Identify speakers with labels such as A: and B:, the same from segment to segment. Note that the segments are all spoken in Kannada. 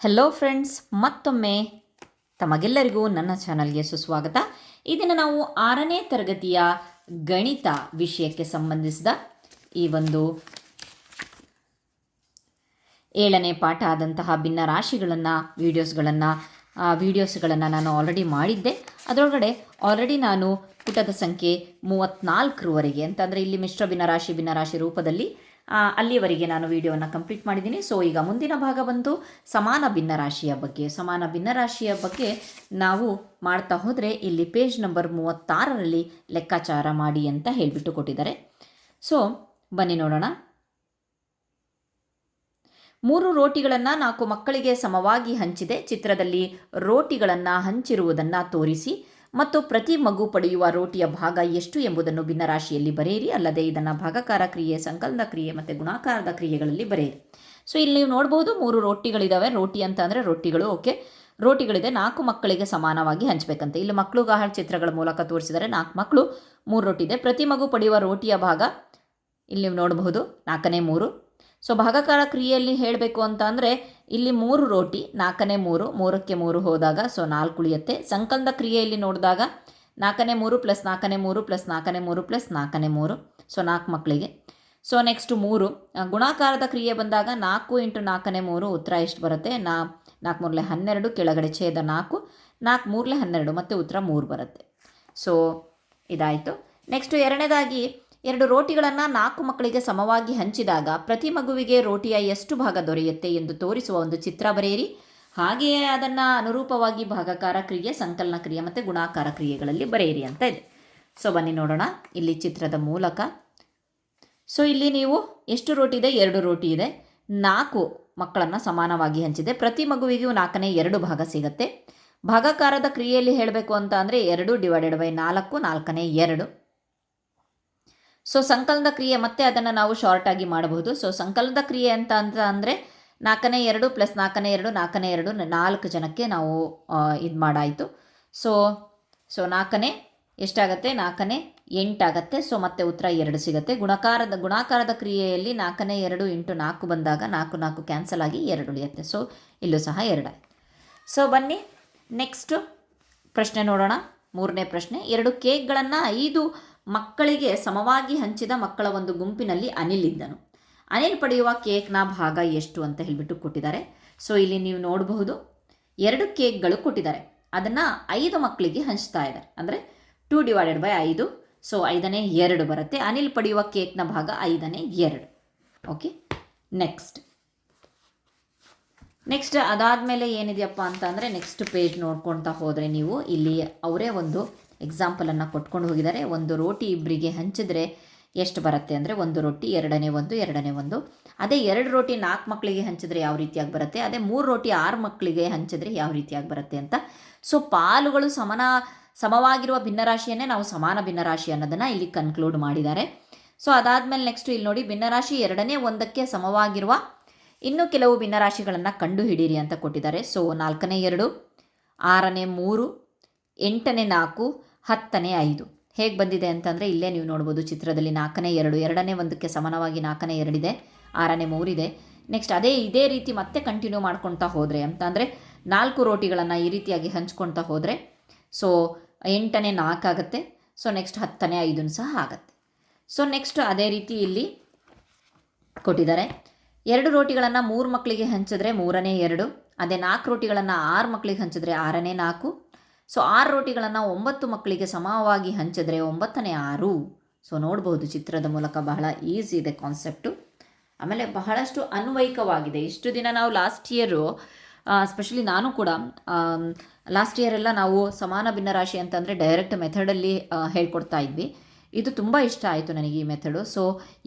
A: ಹೆಲೋ ಫ್ರೆಂಡ್ಸ್, ಮತ್ತೊಮ್ಮೆ ತಮಗೆಲ್ಲರಿಗೂ ನನ್ನ ಚಾನಲ್ಗೆ ಸುಸ್ವಾಗತ. ಇದನ್ನು ನಾವು 6ನೇ ತರಗತಿಯ ಗಣಿತ ವಿಷಯಕ್ಕೆ ಸಂಬಂಧಿಸಿದ ಈ ಒಂದು 7ನೇ ಪಾಠ ಆದಂತಹ ಭಿನ್ನರಾಶಿಗಳನ್ನು ವಿಡಿಯೋಸ್ಗಳನ್ನು ನಾನು ಆಲ್ರೆಡಿ ಮಾಡಿದ್ದೆ. ಅದರೊಳಗಡೆ ಆಲ್ರೆಡಿ ನಾನು ಪುಟದ ಸಂಖ್ಯೆ 34ರವರೆಗೆ ಅಂತಂದರೆ ಇಲ್ಲಿ ಮಿಶ್ರ ಭಿನ್ನರಾಶಿ ರೂಪದಲ್ಲಿ ಅಲ್ಲಿವರೆಗೆ ನಾನು ವಿಡಿಯೋವನ್ನು ಕಂಪ್ಲೀಟ್ ಮಾಡಿದ್ದೀನಿ. ಸೊ ಈಗ ಮುಂದಿನ ಭಾಗ ಬಂದು ಸಮಾನ ಭಿನ್ನರಾಶಿಯ ಬಗ್ಗೆ ನಾವು ಮಾಡ್ತಾ ಹೋದರೆ ಇಲ್ಲಿ ಪೇಜ್ ನಂಬರ್ 36ರಲ್ಲಿ ಲೆಕ್ಕಾಚಾರ ಮಾಡಿ ಅಂತ ಹೇಳಿಬಿಟ್ಟು ಕೊಟ್ಟಿದ್ದಾರೆ. ಸೊ ಬನ್ನಿ ನೋಡೋಣ. 3 ರೋಟಿಗಳನ್ನು 4 ಮಕ್ಕಳಿಗೆ ಸಮವಾಗಿ ಹಂಚಿದೆ. ಚಿತ್ರದಲ್ಲಿ ರೋಟಿಗಳನ್ನು ಹಂಚಿರುವುದನ್ನು ತೋರಿಸಿ ಮತ್ತು ಪ್ರತಿ ಮಗು ಪಡೆಯುವ ರೋಟಿಯ ಭಾಗ ಎಷ್ಟು ಎಂಬುದನ್ನು ಭಿನ್ನರಾಶಿಯಲ್ಲಿ ಬರೆಯಿರಿ. ಅಲ್ಲದೆ ಇದನ್ನು ಭಾಗಾಕಾರ ಕ್ರಿಯೆ, ಸಂಕಲನ ಕ್ರಿಯೆ ಮತ್ತು ಗುಣಾಕಾರದ ಕ್ರಿಯೆಗಳಲ್ಲಿ ಬರೆಯಿರಿ. ಸೊ ಇಲ್ಲಿ ನೀವು ನೋಡ್ಬೋದು 3 ರೋಟಿಗಳಿದ್ದಾವೆ. ರೋಟಿ ಅಂತ ಅಂದರೆ ರೊಟ್ಟಿಗಳು. ಓಕೆ, ರೋಟಿಗಳಿದೆ. 4 ಮಕ್ಕಳಿಗೆ ಸಮಾನವಾಗಿ ಹಂಚಬೇಕಂತೆ. ಇಲ್ಲಿ ಮಕ್ಕಳು ಚಿತ್ರಗಳ ಮೂಲಕ ತೋರಿಸಿದರೆ 4 ಮಕ್ಕಳು 3 ರೋಟಿ ಇದೆ. ಪ್ರತಿ ಮಗು ಪಡೆಯುವ ರೋಟಿಯ ಭಾಗ ಇಲ್ಲಿ ನೀವು ನೋಡಬಹುದು 4ನೇ 3. ಸೊ ಭಾಗಾಕಾರ ಕ್ರಿಯೆಯಲ್ಲಿ ಹೇಳಬೇಕು ಅಂತ ಅಂದರೆ ಇಲ್ಲಿ 3 ರೋಟಿ 4ನೇ 3, 3ಕ್ಕೆ 3 ಹೋದಾಗ ಸೊ 4 ಉಳಿಯುತ್ತೆ. ಸಂಕಲನದ ಕ್ರಿಯೆಯಲ್ಲಿ ನೋಡಿದಾಗ 4ನೇ 3 ಪ್ಲಸ್ 4ನೇ 3 ಪ್ಲಸ್ 4ನೇ 3 ಪ್ಲಸ್ 4ನೇ 3, ಸೊ 4 ಮಕ್ಕಳಿಗೆ. ಸೊ ನೆಕ್ಸ್ಟ್ 3 ಗುಣಾಕಾರದ ಕ್ರಿಯೆ ಬಂದಾಗ 4 ಇಂಟು 4ನೇ 3 ಉತ್ತರ ಎಷ್ಟು ಬರುತ್ತೆ? 4 ಮೂರಲೆ 12, ಕೆಳಗಡೆ ಛೇದ 4, 4 ಮೂರಲೆ 12 ಮತ್ತು ಉತ್ತರ 3 ಬರುತ್ತೆ. ಸೊ ಇದಾಯಿತು. ನೆಕ್ಸ್ಟ್ ಎರಡನೇದಾಗಿ 2 ರೋಟಿಗಳನ್ನು 4 ಮಕ್ಕಳಿಗೆ ಸಮವಾಗಿ ಹಂಚಿದಾಗ ಪ್ರತಿ ಮಗುವಿಗೆ ರೋಟಿಯ ಎಷ್ಟು ಭಾಗ ದೊರೆಯುತ್ತೆ ಎಂದು ತೋರಿಸುವ ಒಂದು ಚಿತ್ರ ಬರೆಯಿರಿ. ಹಾಗೆಯೇ ಅದನ್ನು ಅನುರೂಪವಾಗಿ ಭಾಗಾಕಾರ ಕ್ರಿಯೆ, ಸಂಕಲನ ಕ್ರಿಯೆ ಮತ್ತು ಗುಣಾಕಾರ ಕ್ರಿಯೆಗಳಲ್ಲಿ ಬರೆಯಿರಿ ಅಂತ ಇದೆ. ಸೊ ಬನ್ನಿ ನೋಡೋಣ ಇಲ್ಲಿ ಚಿತ್ರದ ಮೂಲಕ. ಸೊ ಇಲ್ಲಿ ನೀವು ಎಷ್ಟು ರೋಟಿ ಇದೆ? 2 ರೋಟಿ ಇದೆ. 4 ಮಕ್ಕಳನ್ನು ಸಮಾನವಾಗಿ ಹಂಚಿದೆ. ಪ್ರತಿ ಮಗುವಿಗೂ 4ನೇ 2 ಭಾಗ ಸಿಗುತ್ತೆ. ಭಾಗಾಕಾರದ ಕ್ರಿಯೆಯಲ್ಲಿ ಹೇಳಬೇಕು ಅಂತ ಅಂದರೆ 2 ಡಿವೈಡೆಡ್ ಬೈ 4, 4ನೇ 2. ಸೊ ಸಂಕಲನದ ಕ್ರಿಯೆ ಮತ್ತೆ ಅದನ್ನು ನಾವು ಶಾರ್ಟಾಗಿ ಮಾಡಬಹುದು. ಸೊ ಸಂಕಲನದ ಕ್ರಿಯೆ ಅಂತ ಅಂದರೆ 4ನೇ 2 ಪ್ಲಸ್ 4ನೇ 2, 4ನೇ 2 4 ಜನಕ್ಕೆ ನಾವು ಇದು ಮಾಡಾಯಿತು. ಸೊ 4ನೇ ಎಷ್ಟಾಗುತ್ತೆ? 4ನೇ 8 ಆಗುತ್ತೆ. ಸೊ ಮತ್ತೆ ಉತ್ತರ 2 ಸಿಗುತ್ತೆ. ಗುಣಾಕಾರದ ಕ್ರಿಯೆಯಲ್ಲಿ 4ನೇ 2 ಇಂಟು 4 ಬಂದಾಗ 4 4 ಕ್ಯಾನ್ಸಲ್ ಆಗಿ 2 ಉಳಿಯುತ್ತೆ. ಸೊ ಇಲ್ಲೂ ಸಹ 2 ಆಯಿತು. ಸೊ ಬನ್ನಿ ನೆಕ್ಸ್ಟು ಪ್ರಶ್ನೆ ನೋಡೋಣ. 3ನೇ ಪ್ರಶ್ನೆ. 2 ಕೇಕ್ಗಳನ್ನು 5 ಮಕ್ಕಳಿಗೆ ಸಮವಾಗಿ ಹಂಚಿದ ಮಕ್ಕಳ ಒಂದು ಗುಂಪಿನಲ್ಲಿ ಅನಿಲ್ ಇದ್ದನು. ಅನಿಲ್ ಪಡೆಯುವ ಕೇಕ್ನ ಭಾಗ ಎಷ್ಟು ಅಂತ ಹೇಳಿಬಿಟ್ಟು ಕೊಟ್ಟಿದ್ದಾರೆ. ಸೊ ಇಲ್ಲಿ ನೀವು ನೋಡಬಹುದು 2 ಕೇಕ್ಗಳು ಕೊಟ್ಟಿದ್ದಾರೆ. ಅದನ್ನು 5 ಮಕ್ಕಳಿಗೆ ಹಂಚ್ತಾ ಇದ್ದಾರೆ. ಅಂದರೆ 2 ಡಿವೈಡೆಡ್ ಬೈ 5, ಸೊ 5ನೇ 2 ಬರುತ್ತೆ. ಅನಿಲ್ ಪಡೆಯುವ ಕೇಕ್ನ ಭಾಗ 5ನೇ 2. ಓಕೆ, ನೆಕ್ಸ್ಟ್ ಅದಾದಮೇಲೆ ಏನಿದೆಯಪ್ಪ ಅಂತ ಅಂದರೆ ನೆಕ್ಸ್ಟ್ ಪೇಜ್ ನೋಡ್ಕೊಳ್ತಾ ಹೋದರೆ ನೀವು ಇಲ್ಲಿ ಅವರೇ ಒಂದು ಎಕ್ಸಾಂಪಲನ್ನು ಕೊಟ್ಕೊಂಡು ಹೋಗಿದ್ದಾರೆ. 1 ರೋಟಿ ಇಬ್ಬರಿಗೆ ಹಂಚಿದ್ರೆ ಎಷ್ಟು ಬರುತ್ತೆ ಅಂದರೆ 1 ರೋಟಿ 2ನೇ 1. ಅದೇ 2 ರೋಟಿ 4 ಮಕ್ಕಳಿಗೆ ಹಂಚಿದ್ರೆ ಯಾವ ರೀತಿಯಾಗಿ ಬರುತ್ತೆ? ಅದೇ 3 ರೋಟಿ 6 ಮಕ್ಕಳಿಗೆ ಹಂಚಿದ್ರೆ ಯಾವ ರೀತಿಯಾಗಿ ಬರುತ್ತೆ ಅಂತ. ಸೊ ಪಾಲುಗಳು ಸಮವಾಗಿರುವ ಭಿನ್ನರಾಶಿಯನ್ನೇ ನಾವು ಸಮಾನ ಭಿನ್ನರಾಶಿ ಅನ್ನೋದನ್ನು ಇಲ್ಲಿ ಕನ್ಕ್ಲೂಡ್ ಮಾಡಿದ್ದಾರೆ. ಸೊ ಅದಾದಮೇಲೆ ನೆಕ್ಸ್ಟ್ ಇಲ್ಲಿ ನೋಡಿ, ಭಿನ್ನರಾಶಿ 2ನೇ 1ಕ್ಕೆ ಸಮವಾಗಿರುವ ಇನ್ನೂ ಕೆಲವು ಭಿನ್ನರಾಶಿಗಳನ್ನು ಕಂಡುಹಿಡಿಯಿರಿ ಅಂತ ಕೊಟ್ಟಿದ್ದಾರೆ. ಸೊ 4ನೇ 2, 6ನೇ 3, 8ನೇ 4, 10ನೇ 5 ಹೇಗೆ ಬಂದಿದೆ ಅಂತಂದರೆ ಇಲ್ಲೇ ನೀವು ನೋಡ್ಬೋದು ಚಿತ್ರದಲ್ಲಿ 4ನೇ 2, 2ನೇ 1ಕ್ಕೆ ಸಮಾನವಾಗಿ 4ನೇ 2 ಇದೆ, 6ನೇ 3 ಇದೆ. ನೆಕ್ಸ್ಟ್ ಇದೇ ರೀತಿ ಮತ್ತೆ ಕಂಟಿನ್ಯೂ ಮಾಡ್ಕೊಳ್ತಾ ಹೋದರೆ ಅಂತ ಅಂದರೆ 4 ರೋಟಿಗಳನ್ನು ಈ ರೀತಿಯಾಗಿ ಹಂಚ್ಕೊಳ್ತಾ ಹೋದರೆ ಸೊ 8ನೇ 4 ಆಗುತ್ತೆ. ಸೊ ನೆಕ್ಸ್ಟ್ 10ನೇ 5 ಸಹ ಆಗುತ್ತೆ. ಸೊ ನೆಕ್ಸ್ಟ್ ಅದೇ ರೀತಿ ಇಲ್ಲಿ ಕೊಟ್ಟಿದ್ದಾರೆ. 2 ರೋಟಿಗಳನ್ನು 3 ಮಕ್ಕಳಿಗೆ ಹಂಚಿದ್ರೆ 3ನೇ 2. ಅದೇ 4 ರೋಟಿಗಳನ್ನು 6 ಮಕ್ಕಳಿಗೆ ಹಂಚಿದ್ರೆ 6ನೇ 4. ಸೊ 6 ರೋಟಿಗಳನ್ನು 9 ಮಕ್ಕಳಿಗೆ ಸಮವಾಗಿ ಹಂಚಿದ್ರೆ 9ನೇ 6. ಸೊ ನೋಡ್ಬೋದು ಚಿತ್ರದ ಮೂಲಕ ಬಹಳ ಈಸಿ ಇದೆ ಕಾನ್ಸೆಪ್ಟು. ಆಮೇಲೆ ಬಹಳಷ್ಟು ಅನ್ವಯಿಕವಾಗಿದೆ. ಇಷ್ಟು ದಿನ ನಾವು ಲಾಸ್ಟ್ ಇಯರು ಸ್ಪೆಷಲಿ ನಾನು ಕೂಡ ಲಾಸ್ಟ್ ಇಯರೆಲ್ಲ ನಾವು ಸಮಾನ ಭಿನ್ನರಾಶಿ ಅಂತಂದರೆ ಡೈರೆಕ್ಟ್ ಮೆಥಡಲ್ಲಿ ಹೇಳ್ಕೊಡ್ತಾ ಇದ್ವಿ. ಇದು ತುಂಬ ಇಷ್ಟ ಆಯಿತು ನನಗೆ ಈ ಮೆಥಡು. ಸೊ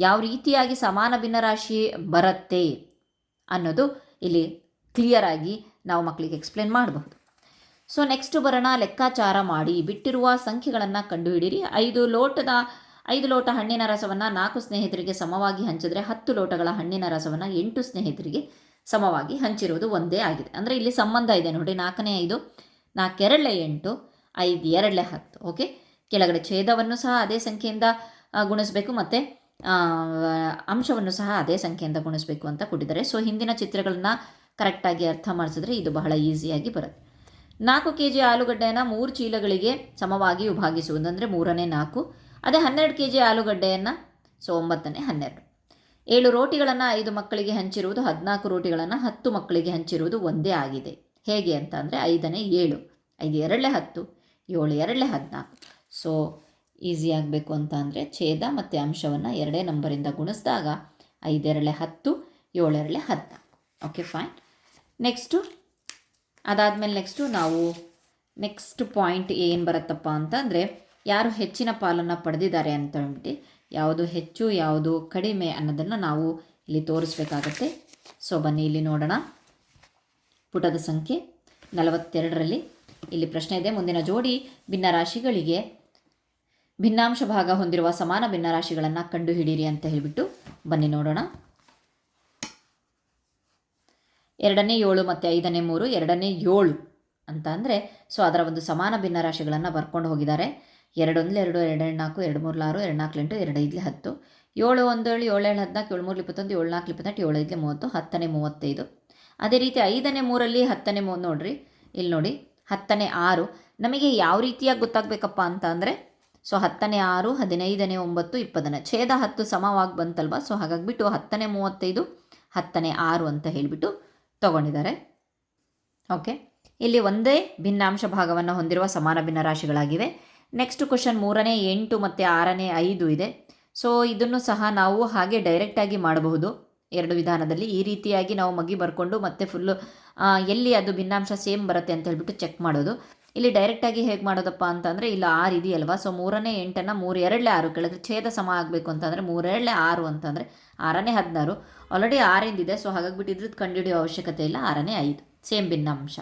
A: ಯಾವ ರೀತಿಯಾಗಿ ಸಮಾನ ಭಿನ್ನರಾಶಿ ಬರುತ್ತೆ ಅನ್ನೋದು ಇಲ್ಲಿ ಕ್ಲಿಯರಾಗಿ ನಾವು ಮಕ್ಕಳಿಗೆ ಎಕ್ಸ್ಪ್ಲೇನ್ ಮಾಡಬಹುದು. ಸೊ ನೆಕ್ಸ್ಟ್ ಬರೋಣ. ಲೆಕ್ಕಾಚಾರ ಮಾಡಿ ಬಿಟ್ಟಿರುವ ಸಂಖ್ಯೆಗಳನ್ನು ಕಂಡುಹಿಡಿಯಿರಿ. 5 ಲೋಟ ಹಣ್ಣಿನ ರಸವನ್ನು 4 ಸ್ನೇಹಿತರಿಗೆ ಸಮವಾಗಿ ಹಂಚಿದ್ರೆ 10 ಲೋಟಗಳ ಹಣ್ಣಿನ ರಸವನ್ನು 8 ಸ್ನೇಹಿತರಿಗೆ ಸಮವಾಗಿ ಹಂಚಿರುವುದು ಒಂದೇ ಆಗಿದೆ. ಅಂದರೆ ಇಲ್ಲಿ ಸಂಬಂಧ ಇದೆ ನೋಡಿ. 4ನೇ 5, 4 2 8, 5 2 10. ಓಕೆ, ಕೆಳಗಡೆ ಛೇದವನ್ನು ಸಹ ಅದೇ ಸಂಖ್ಯೆಯಿಂದ ಗುಣಿಸಬೇಕು ಮತ್ತು ಅಂಶವನ್ನು ಸಹ ಅದೇ ಸಂಖ್ಯೆಯಿಂದ ಗುಣಿಸಬೇಕು ಅಂತ ಕೊಟ್ಟಿದ್ದಾರೆ. ಸೊ ಹಿಂದಿನ ಚಿತ್ರಗಳನ್ನ ಕರೆಕ್ಟಾಗಿ ಅರ್ಥ ಮಾಡಿಸಿದ್ರೆ ಇದು ಬಹಳ ಈಸಿಯಾಗಿ ಬರುತ್ತೆ. 4 kg ಆಲೂಗಡ್ಡೆಯನ್ನು 3 ಚೀಲಗಳಿಗೆ ಸಮವಾಗಿ ವಿಭಾಗಿಸುವುದು ಅಂದರೆ 3ನೇ 4. ಅದೇ 12 kg ಆಲೂಗಡ್ಡೆಯನ್ನು 9ನೇ 12. 7 ರೋಟಿಗಳನ್ನು 5 ಮಕ್ಕಳಿಗೆ ಹಂಚಿರುವುದು 14 ರೋಟಿಗಳನ್ನು 10 ಮಕ್ಕಳಿಗೆ ಹಂಚಿರುವುದು ಒಂದೇ ಆಗಿದೆ. ಹೇಗೆ ಅಂತ ಅಂದರೆ 5ನೇ 7, 5 2 10, 7 2 14. ಸೊ ಈಸಿ ಆಗಬೇಕು ಅಂತ ಅಂದರೆ ಛೇದ ಮತ್ತು ಅಂಶವನ್ನು 2 ನಂಬರಿಂದ ಗುಣಿಸಿದಾಗ 5 2 10, 7 2 14. Okay fine. ನೆಕ್ಸ್ಟು ನಾವು ನೆಕ್ಸ್ಟ್ ಪಾಯಿಂಟ್ ಏನು ಬರುತ್ತಪ್ಪ ಅಂತಂದರೆ ಯಾರು ಹೆಚ್ಚಿನ ಪಾಲನ್ನು ಪಡೆದಿದ್ದಾರೆ ಅಂತ ಹೇಳ್ಬಿಟ್ಟು ಯಾವುದು ಹೆಚ್ಚು ಯಾವುದು ಕಡಿಮೆ ಅನ್ನೋದನ್ನು ನಾವು ಇಲ್ಲಿ ತೋರಿಸ್ಬೇಕಾಗತ್ತೆ. ಸೊ ಬನ್ನಿ ಇಲ್ಲಿ ನೋಡೋಣ. ಪುಟದ ಸಂಖ್ಯೆ 42ರಲ್ಲಿ ಇಲ್ಲಿ ಪ್ರಶ್ನೆ ಇದೆ. ಮುಂದಿನ ಜೋಡಿ ಭಿನ್ನರಾಶಿಗಳಿಗೆ ಭಿನ್ನಾಂಶ ಭಾಗ ಹೊಂದಿರುವ ಸಮಾನ ಭಿನ್ನರಾಶಿಗಳನ್ನು ಕಂಡುಹಿಡಿಯಿರಿ ಅಂತ ಹೇಳಿಬಿಟ್ಟು ಬನ್ನಿ ನೋಡೋಣ. 2ನೇ 7 ಮತ್ತು 5ನೇ 3, 2ನೇ 7 ಅಂತ ಅಂದರೆ ಸೊ ಅದರ ಒಂದು ಸಮಾನ ಭಿನ್ನರಾಶಿಗಳನ್ನು ಬರ್ಕೊಂಡು ಹೋಗಿದ್ದಾರೆ. 2 1 2, 2 2 4, 2 3 6, 2 4 8, 2 5 10, 7 1 7, 7 7 14, 7 3 21, 7 4 28, 7 5 30, 10ನೇ 35. ಅದೇ ರೀತಿ 5ನೇ 3ರಲ್ಲಿ 10ನೇ 3 ನೋಡಿರಿ, ಇಲ್ಲಿ ನೋಡಿ 10ನೇ 6. ನಮಗೆ ಯಾವ ರೀತಿಯಾಗಿ ಗೊತ್ತಾಗಬೇಕಪ್ಪ ಅಂತ ಅಂದರೆ ಸೊ 10ನೇ 6, 15ನೇ 9, 20ನೇ ಛೇದ 10 ಸಮವಾಗಿ ಬಂತಲ್ವ. ಸೊ ಹಾಗಾಗಿಬಿಟ್ಟು 10ನೇ 35, 10ನೇ 6 ಅಂತ ಹೇಳಿಬಿಟ್ಟು ತಗೊಂಡಿದ್ದಾರೆ. ಓಕೆ, ಇಲ್ಲಿ ಒಂದೇ ಭಿನ್ನಾಂಶ ಭಾಗವನ್ನು ಹೊಂದಿರುವ ಸಮಾನ ಭಿನ್ನರಾಶಿಗಳಾಗಿವೆ. ನೆಕ್ಸ್ಟ್ ಕ್ವಶನ್ 3ನೇ 8 ಮತ್ತು 6ನೇ 5 ಇದೆ. ಸೊ ಇದನ್ನು ಸಹ ನಾವು ಹಾಗೆ ಡೈರೆಕ್ಟಾಗಿ ಮಾಡಬಹುದು 2 ವಿಧಾನದಲ್ಲಿ. ಈ ರೀತಿಯಾಗಿ ನಾವು ಮಗಿ ಬರ್ಕೊಂಡು ಮತ್ತೆ ಫುಲ್ಲು ಎಲ್ಲಿ ಅದು ಭಿನ್ನಾಂಶ ಸೇಮ್ ಬರುತ್ತೆ ಅಂತ ಹೇಳ್ಬಿಟ್ಟು ಚೆಕ್ ಮಾಡೋದು. ಇಲ್ಲಿ ಡೈರೆಕ್ಟಾಗಿ ಹೇಗೆ ಮಾಡೋದಪ್ಪ ಅಂತಂದರೆ ಇಲ್ಲ 6 ಇದೆಯಲ್ವಾ. ಸೊ 3ನೇ 8ಅನ್ನು 3 2 6 ಕೆಳಗೆ ಛೇದ ಸಮ ಆಗಬೇಕು ಅಂತಂದರೆ 3 2 6 ಅಂತಂದರೆ 6ನೇ 16. ಆಲ್ರೆಡಿ 6 ಇದೆ. ಸೊ ಹಾಗಾಗಿಬಿಟ್ಟು ಇದ್ರದ್ದು ಕಂಡುಹಿಡಿಯೋ ಅವಶ್ಯಕತೆ ಇಲ್ಲ. 6ನೇ 5 ಸೇಮ್ ಭಿನ್ನಾಂಶ.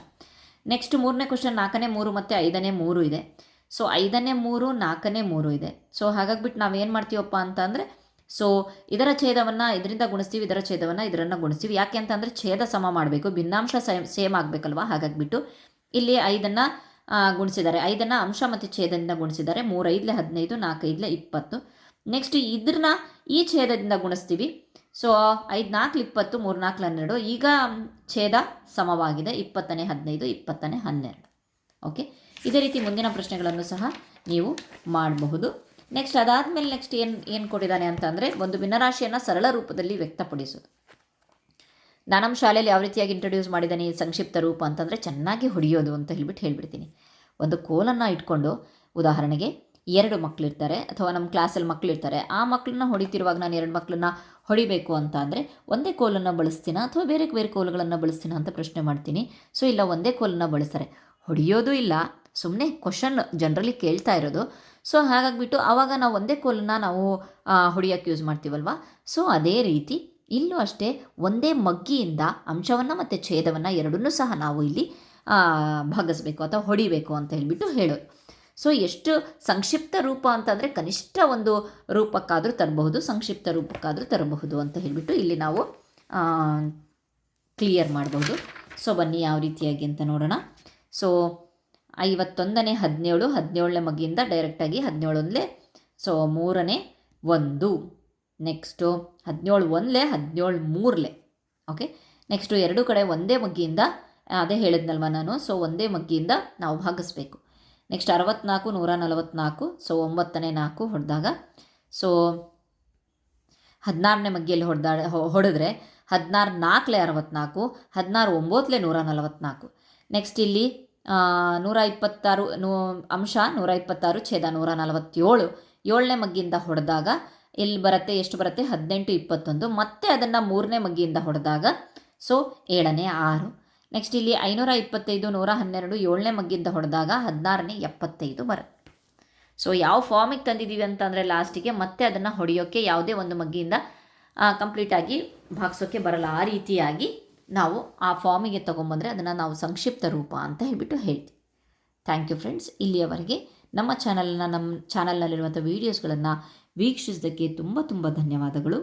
A: ನೆಕ್ಸ್ಟ್ 3ನೇ ಕ್ವಶನ್ 4ನೇ 3 ಮತ್ತು 5ನೇ 3 ಇದೆ. ಸೊ 5ನೇ 3, 4ನೇ 3 ಇದೆ. ಸೊ ಹಾಗಾಗಿಬಿಟ್ಟು ನಾವೇನು ಮಾಡ್ತೀವಪ್ಪ ಅಂತ ಅಂದರೆ ಸೊ ಇದರ ಛೇದವನ್ನು ಇದರಿಂದ ಗುಣಿಸ್ತೀವಿ, ಇದರ ಛೇದವನ್ನು ಇದರನ್ನು ಗುಣಿಸ್ತೀವಿ. ಯಾಕೆ ಅಂತಂದರೆ ಛೇದ ಸಮ ಮಾಡಬೇಕು, ಭಿನ್ನಾಂಶ ಸೇಮ್ ಆಗಬೇಕಲ್ವ. ಹಾಗಾಗಿಬಿಟ್ಟು ಇಲ್ಲಿ 5ಅನ್ನು ಗುಣಿಸಿದ್ದಾರೆ, 5ಅನ್ನು ಅಂಶ ಮತ್ತು ಛೇದದಿಂದ ಗುಣಿಸಿದ್ದಾರೆ. 3 5 15, 4 5 20. ನೆಕ್ಸ್ಟ್ ಇದನ್ನ ಈ ಛೇದದಿಂದ ಗುಣಿಸ್ತೀವಿ. ಸೊ 5 4 20, 3 4 12. ಈಗ ಛೇದ ಸಮವಾಗಿದೆ. 20ನೇ 15, 20ನೇ 12. ಓಕೆ, ಇದೇ ರೀತಿ ಮುಂದಿನ ಪ್ರಶ್ನೆಗಳನ್ನು ಸಹ ನೀವು ಮಾಡಬಹುದು. ನೆಕ್ಸ್ಟ್ ಅದಾದಮೇಲೆ ನೆಕ್ಸ್ಟ್ ಏನು ಕೊಟ್ಟಿದ್ದಾನೆ ಅಂತ ಅಂದರೆ ಒಂದು ಭಿನ್ನರಾಶಿಯನ್ನು ಸರಳ ರೂಪದಲ್ಲಿ ವ್ಯಕ್ತಪಡಿಸೋದು. ನಾನು ನಮ್ಮ ಶಾಲೆಯಲ್ಲಿ ಯಾವ ರೀತಿಯಾಗಿ ಇಂಟ್ರೊಡ್ಯೂಸ್ ಮಾಡಿದ್ದಾನೆ ಈ ಸಂಕ್ಷಿಪ್ತ ರೂಪ ಅಂತಂದರೆ ಚೆನ್ನಾಗಿ ಹೊಡೆಯೋದು ಅಂತ ಹೇಳ್ಬಿಡ್ತೀನಿ. ಒಂದು ಕೋಲನ್ನು ಇಟ್ಕೊಂಡು ಉದಾಹರಣೆಗೆ 2 ಮಕ್ಕಳಿರ್ತಾರೆ ಅಥವಾ ನಮ್ಮ ಕ್ಲಾಸಲ್ಲಿ ಮಕ್ಕಳಿರ್ತಾರೆ. ಆ ಮಕ್ಕಳನ್ನ ಹೊಡಿತಿರುವಾಗ ನಾನು 2 ಮಕ್ಕಳನ್ನ ಹೊಡಿಬೇಕು ಅಂತ ಅಂದರೆ ಒಂದೇ ಕೋಲನ್ನು ಬಳಸ್ತೀನ ಅಥವಾ ಬೇರೆ ಬೇರೆ ಕೋಲುಗಳನ್ನು ಬಳಸ್ತೀನ ಅಂತ ಪ್ರಶ್ನೆ ಮಾಡ್ತೀನಿ. ಸೊ ಇಲ್ಲ ಒಂದೇ ಕೋಲನ್ನು ಬಳಸ್ತಾರೆ, ಹೊಡೆಯೋದು ಇಲ್ಲ, ಸುಮ್ಮನೆ ಕ್ವಶನ್ ಜನರಲಿ ಕೇಳ್ತಾ ಇರೋದು. ಸೊ ಹಾಗಾಗಿಬಿಟ್ಟು ಆವಾಗ ನಾವು ಒಂದೇ ಕೋಲನ್ನು ನಾವು ಹೊಡಿಯೋಕ್ಕೆ ಯೂಸ್ ಮಾಡ್ತೀವಲ್ವ. ಸೊ ಅದೇ ರೀತಿ ಇಲ್ಲೂ ಅಷ್ಟೇ ಒಂದೇ ಮಗ್ಗಿಯಿಂದ ಅಂಶವನ್ನು ಮತ್ತು ಛೇದವನ್ನು ಎರಡನ್ನೂ ಸಹ ನಾವು ಇಲ್ಲಿ ಭಾಗಿಸ್ಬೇಕು ಅಥವಾ ಹೊಡಿಬೇಕು ಅಂತ ಹೇಳಿಬಿಟ್ಟು ಹೇಳೋದು. ಸೊ ಎಷ್ಟು ಸಂಕ್ಷಿಪ್ತ ರೂಪ ಅಂತಂದರೆ ಕನಿಷ್ಠ ಒಂದು ರೂಪಕ್ಕಾದರೂ ತರಬಹುದು, ಸಂಕ್ಷಿಪ್ತ ರೂಪಕ್ಕಾದರೂ ತರಬಹುದು ಅಂತ ಹೇಳಿಬಿಟ್ಟು ಇಲ್ಲಿ ನಾವು ಕ್ಲಿಯರ್ ಮಾಡಬಹುದು. ಸೊ ಬನ್ನಿ ಯಾವ ರೀತಿಯಾಗಿ ಅಂತ ನೋಡೋಣ. ಸೊ 51ನೇ 17, 17ನೇ ಮಗಿಯಿಂದ ಡೈರೆಕ್ಟಾಗಿ 17 ಸೊ 3ನೇ 1. ನೆಕ್ಸ್ಟು 17 1, 17 3. ಓಕೆ, ನೆಕ್ಸ್ಟು 2 ಕಡೆ ಒಂದೇ ಮಗ್ಗಿಯಿಂದ ಅದೇ ಹೇಳಿದ್ನಲ್ವ ನಾನು. ಸೊ ಒಂದೇ ಮಗ್ಗಿಯಿಂದ ನಾವು ಭಾಗಿಸ್ಬೇಕು. ನೆಕ್ಸ್ಟ್ 64 144. ಸೊ 9ನೇ 4 ಹೊಡೆದಾಗ ಸೊ 16ನೇ ಮಗ್ಗಿಯಲ್ಲಿ ಹೊಡೆದ್ರೆ 16 4 64, 16 9 144. ನೆಕ್ಸ್ಟ್ ಇಲ್ಲಿ 126 ಅಂಶ 126 ಛೇದ 147. 7ನೇ ಮಗ್ಗಿಯಿಂದ ಹೊಡೆದಾಗ ಇಲ್ಲಿ ಬರುತ್ತೆ, ಎಷ್ಟು ಬರುತ್ತೆ 18 21. ಮತ್ತೆ ಅದನ್ನು 3ನೇ ಮಗ್ಗಿಯಿಂದ ಹೊಡೆದಾಗ ಸೊ 7ನೇ 6. ನೆಕ್ಸ್ಟ್ ಇಲ್ಲಿ 525 112. 7ನೇ ಮಗ್ಗಿಂದ ಹೊಡೆದಾಗ 16ನೇ 75 ಬರುತ್ತೆ. ಸೊ ಯಾವ ಫಾರ್ಮಿಗೆ ತಂದಿದ್ದೀವಿ ಅಂತಂದರೆ ಲಾಸ್ಟಿಗೆ ಮತ್ತೆ ಅದನ್ನು ಹೊಡೆಯೋಕ್ಕೆ ಯಾವುದೇ ಒಂದು ಮಗ್ಗಿಯಿಂದ ಕಂಪ್ಲೀಟಾಗಿ ಭಾಗಿಸೋಕ್ಕೆ ಬರಲ್ಲ. ಆ ರೀತಿಯಾಗಿ ನಾವು ಆ ಫಾರ್ಮಿಗೆ ತೊಗೊಂಬಂದರೆ ಅದನ್ನು ನಾವು ಸಂಕ್ಷಿಪ್ತ ರೂಪ ಅಂತ ಹೇಳಿಬಿಟ್ಟು ಹೇಳ್ತೀವಿ. Thank you friends. ಇಲ್ಲಿಯವರೆಗೆ ನಮ್ಮ ಚಾನಲ್ನಲ್ಲಿರುವಂಥ ವೀಡಿಯೋಸ್ಗಳನ್ನು ವೀಕ್ಷಿಸಿದ್ದಕ್ಕೆ ತುಂಬ ಧನ್ಯವಾದಗಳು.